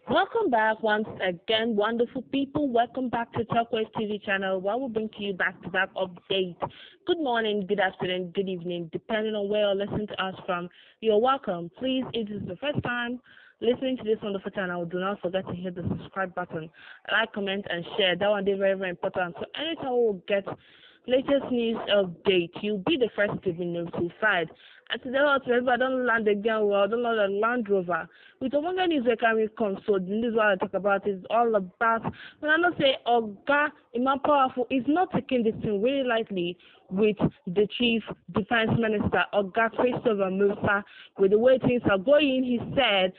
Welcome back once again, wonderful people. Welcome back to Talkways TV channel, where we'll bring to you back-to-back updates. Good morning, good afternoon, good evening, depending on where you're listening to us from. You're welcome. Please, if this is the first time listening to this wonderful channel, do not forget to hit the subscribe button, like, comment, and share. That one is very, very important. So anytime we'll get latest news update, you'll be the first to be notified. And today, I don't land again, well, I don't know the Land Rover. With the one news that can come, so this is what I talk about. Is all about, when I not say, Oga, Imam Powerful is not taking this thing really lightly with the Chief Defense Minister, Oga Christopher Musa, with the way things are going. He said,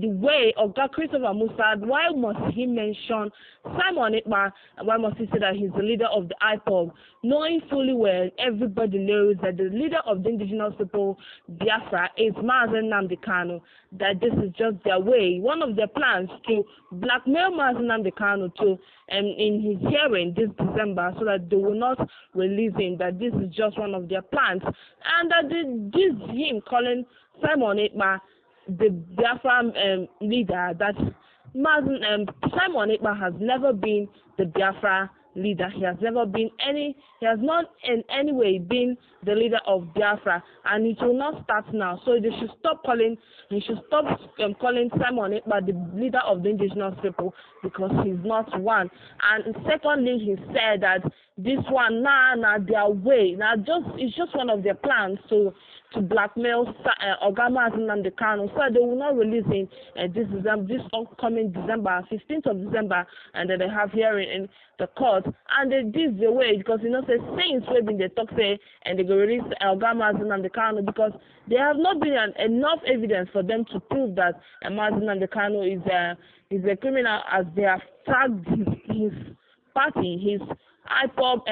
the way Oga Christopher Musa, why must he mention Simon Ekpa, why must he say that he's the leader of the IPOB, knowing fully well, everybody knows that the leader of the indigenous people, Biafra, is Mazen Nnamdi Kanu, that this is just their way. One of their plans to blackmail Mazen Nnamdi Kanu to in his hearing this December, so that they will not release him, that this is just one of their plans, and that this him calling Simon Ekpa the Biafra leader, that Simon Ekpa has never been the Biafra leader. He has not in any way been the leader of Biafra, and it will not start now. So they should stop calling calling Simon Ekpa the leader of the indigenous people, because he's not one. And secondly, he said that this one their way it's just one of their plans to blackmail Ogama Nnamdi Kanu, so they will not release him this upcoming December, 15th of December, and then they have hearing in the court. And this is the way, because say since we've been the talk say and they go release Ogama Nnamdi Kanu, because there have not been enough evidence for them to prove that Mazen Nnamdi Kanu is a criminal, as they have tagged his party, his IPOB,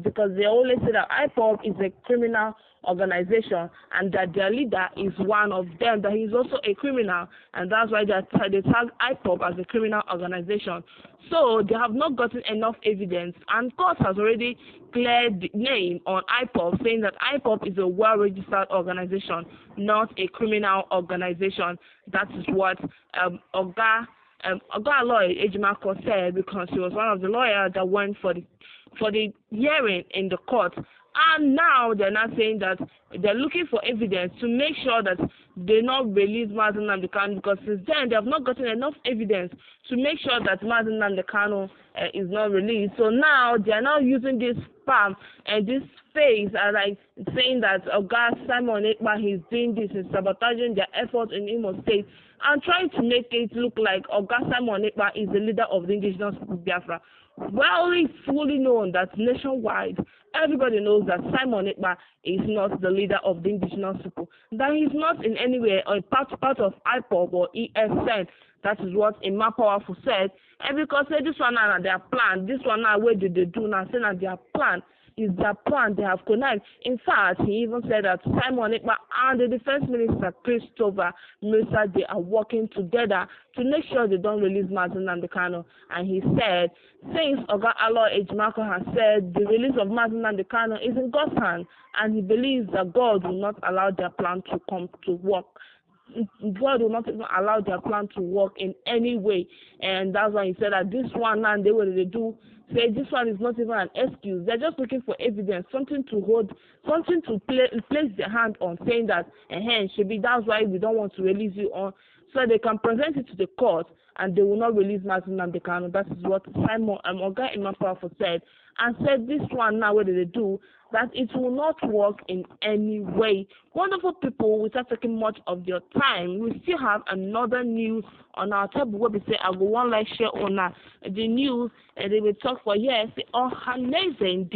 because they always say that IPOB is a criminal organization and that their leader is one of them, that he's also a criminal, and that's why they tag IPOB as a criminal organization. So they have not gotten enough evidence, and court has already cleared the name on IPOB, saying that IPOB is a well-registered organization, not a criminal organization. That is what Oga Aloy Ejimako said, because he was one of the lawyers that went for the hearing in the court. And now they're not saying that they're looking for evidence to make sure that they not release Mazen Nnamdi Kanu, because since then they have not gotten enough evidence to make sure that Mazen Nnamdi Kanu is not released. So now they are now using this spam and this phase, like saying that Simon Ekpa, he's doing this, he's sabotaging their efforts in Imo State, and trying to make it look like Simon Ekpa is the leader of the indigenous people Biafra. Well, it's fully known that nationwide, everybody knows that Simon Ekpa is not the leader of the indigenous people, that he's not in any way a part of IPOB or ESN. That is what Imam Powerful said. And because this one now their plan, this one now where did they do now, saying that their plan is their plan, they have connected. In fact, he even said that Simon Ekpa and the Defense Minister Christopher Musa, they are working together to make sure they don't release Mazen Nnamdi Kanu. And he said, since Oga Aloy Ejimako has said the release of Mazen Nnamdi Kanu is in God's hand, and he believes that God will not allow their plan to come to work. God will not even allow their plan to work in any way. And that's why he said that this one now, what they do, say this one is not even an excuse. They're just looking for evidence, something to hold, something to place their hand on, saying that, that's why we don't want to release you on, so they can present it to the court and they will not release Mazen Nnamdi Kanu. That is what Simon Oga Imam Powerful said, and said this one now, what did they do? That it will not work in any way. Wonderful people, without taking much of your time, we still have another news on our table where we say I will one like share on the news, and they will talk for years. Ohaneze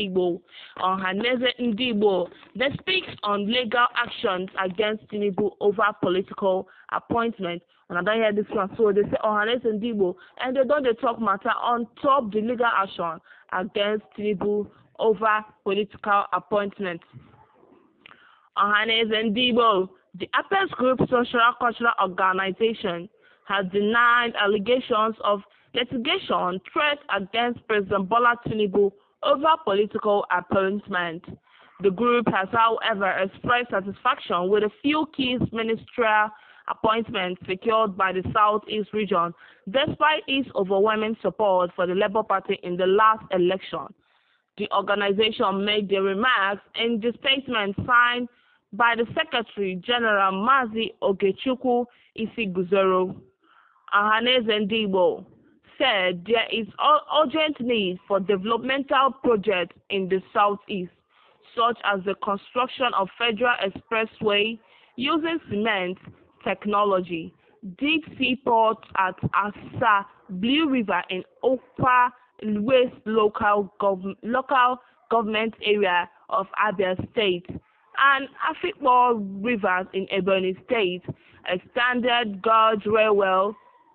Ndigbo that speaks on legal actions against Tinubu over political appointment. And I don't hear this one, so they say Ohaneze Ndigbo, and they talk matter on top the legal action against Tinubu over political appointments. Ohaneze Ndigbo, the Apex Group Social Cultural Organization, has denied allegations of litigation threat against President Bola Tinubu over political appointment. The group has, however, expressed satisfaction with a few key ministerial appointment secured by the Southeast region, despite its overwhelming support for the Labour Party in the last election. The organization made the remarks in the statement signed by the Secretary General Mazi Okechukwu Isiguzoro. Ohaneze Ndigbo said there is urgent need for developmental projects in the Southeast, such as the construction of Federal Expressway using cement technology, deep sea ports at Asa, Blue River in Okwa West local government area of Abia State, and Afikpo Rivers in Ebonyi State, extended gauge railway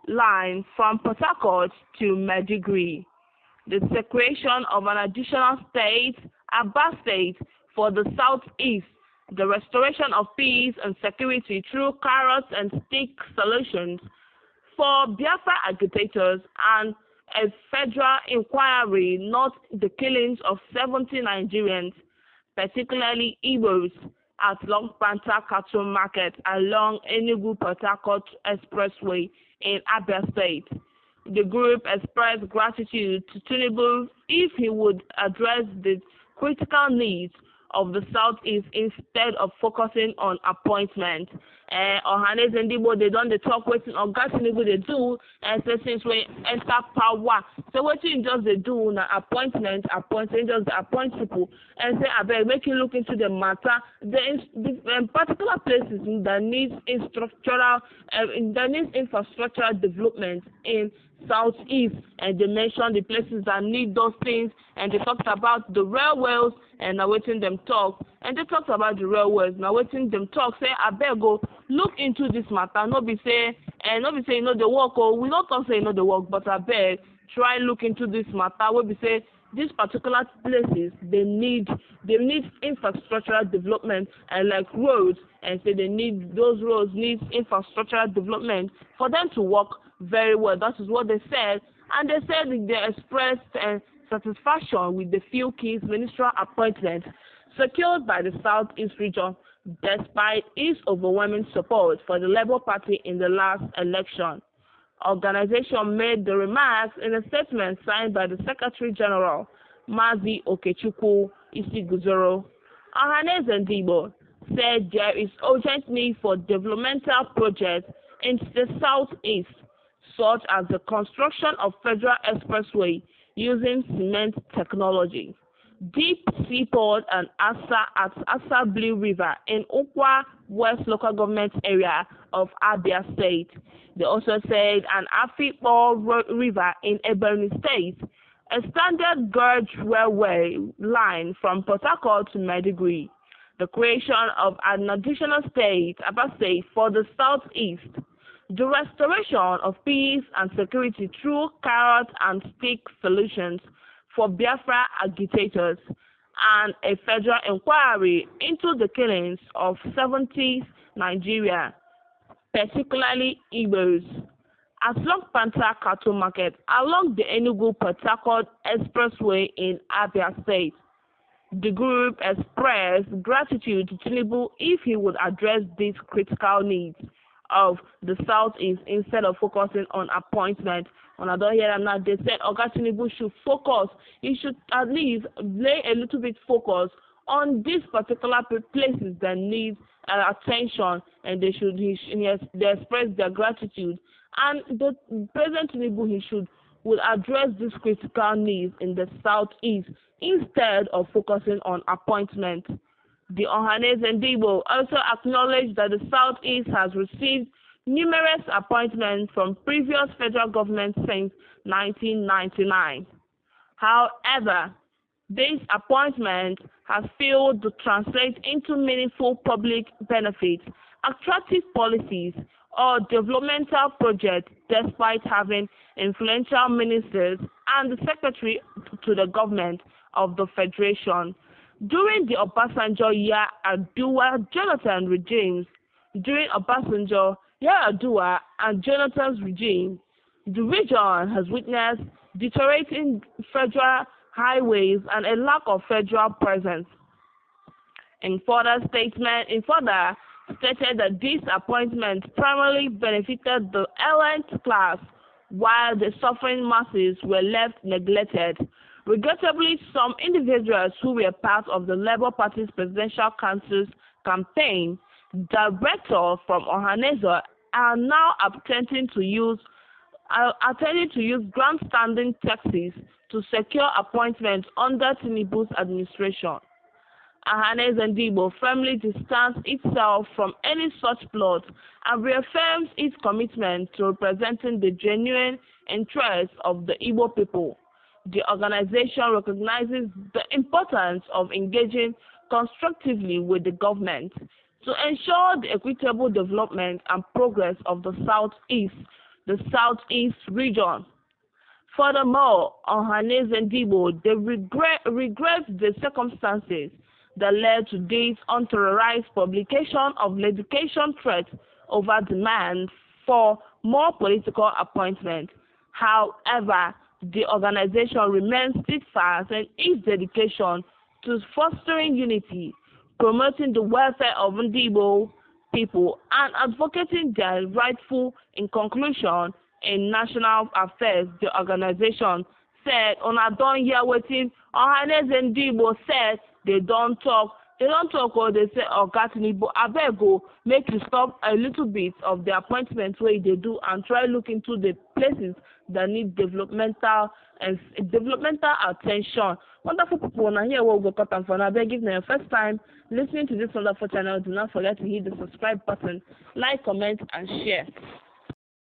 line from Port Harcourt to Maiduguri. The creation of an additional state, Aba State, for the Southeast, the restoration of peace and security through carrot and stick solutions for Biafra agitators, and a federal inquiry, not the killings of 70 Nigerians, particularly Igbos, at Long Panther Cattle Market along Enugu-Port Harcourt Expressway in Abia State. The group expressed gratitude to Tinubu if he would address the critical needs of the Southeast instead of focusing on appointment. Ohaneze Ndigbo, they don't talk wetin Oga Tinubu they do, and say since we enter power, so wetin just they do na appointment, just appoint people, and say abeg make you look into the matter. The particular places that needs infrastructural development in Southeast, and they mentioned the places that need those things, and they talked about the railways, and now waiting them talk, and they talked about the railways, now waiting them talk, say abeg go look into this matter, no be say you know the work, or we don't talk say you know the work, but abeg try look into this matter, wey be say these particular places they need infrastructural development, and like roads, and say those roads need infrastructural development for them to work very well. That is what they said, and they said they expressed satisfaction with the few key ministerial appointments secured by the Southeast region, despite its overwhelming support for the Labour Party in the last election. Organization made the remarks in a statement signed by the Secretary General Mazi Okechukwu Isiguzoro. Ohaneze Ndigbo said there is urgent need for developmental projects in the Southeast, such as the construction of Federal Expressway using cement technology, deep seaport and Asa Blue River in Okwa West local government area of Abia State. They also said an Afikpo River in Ebonyi State, a standard gauge railway line from Port Harcourt to Maiduguri, the creation of an additional state, Aba State, for the Southeast, the restoration of peace and security through carrot and stick solutions for Biafra agitators, and a federal inquiry into the killings of 70 Nigerians, particularly Igbos, at Long Panther Cattle Market along the Enugu-Port Harcourt Expressway in Abia State. The group expressed gratitude to Tinubu if he would address these critical needs of the Southeast instead of focusing on appointment. When I don't hear them now, they said Oga Tinubu should focus. He should at least lay a little bit focus on these particular places that need attention, and they express their gratitude. And the President Tinubu, would address these critical needs in the Southeast instead of focusing on appointment. The Ohaneze Ndigbo also acknowledged that the Southeast has received numerous appointments from previous federal governments since 1999. However, this appointment has failed to translate into meaningful public benefits, attractive policies, or developmental projects, despite having influential ministers and the secretary to the government of the Federation. During the Obasanjo Yar'Adua Jonathan regimes, and Jonathan's regime, the region has witnessed deteriorating federal highways and a lack of federal presence. In further, stated that this appointment primarily benefited the elite class, while the suffering masses were left neglected. Regrettably, some individuals who were part of the Labour Party's presidential council's campaign director from Ohaneze are now attempting to use grandstanding tactics to secure appointments under Tinubu's administration. Ohaneze Ndigbo firmly distanced itself from any such plot and reaffirms its commitment to representing the genuine interests of the Igbo people. The organization recognizes the importance of engaging constructively with the government to ensure the equitable development and progress of the Southeast region. Furthermore, Ohaneze Ndigbo regrets the circumstances that led to this unauthorized publication of litigation threats over demand for more political appointments. However, the organization remains steadfast in its dedication to fostering unity, promoting the welfare of Ndigbo people, and advocating their rightful inclusion in national affairs. The organization said, "Una don hear wetin Ohaneze Ndigbo said. They don't talk, or they say, Oga Tinubu, abeg o, make you stop a little bit of the appointments wey they do and try look into the places that need developmental attention." Wonderful people, now here we go cut and for now. Beg, if your first time listening to this wonderful channel, do not forget to hit the subscribe button, like, comment, and share.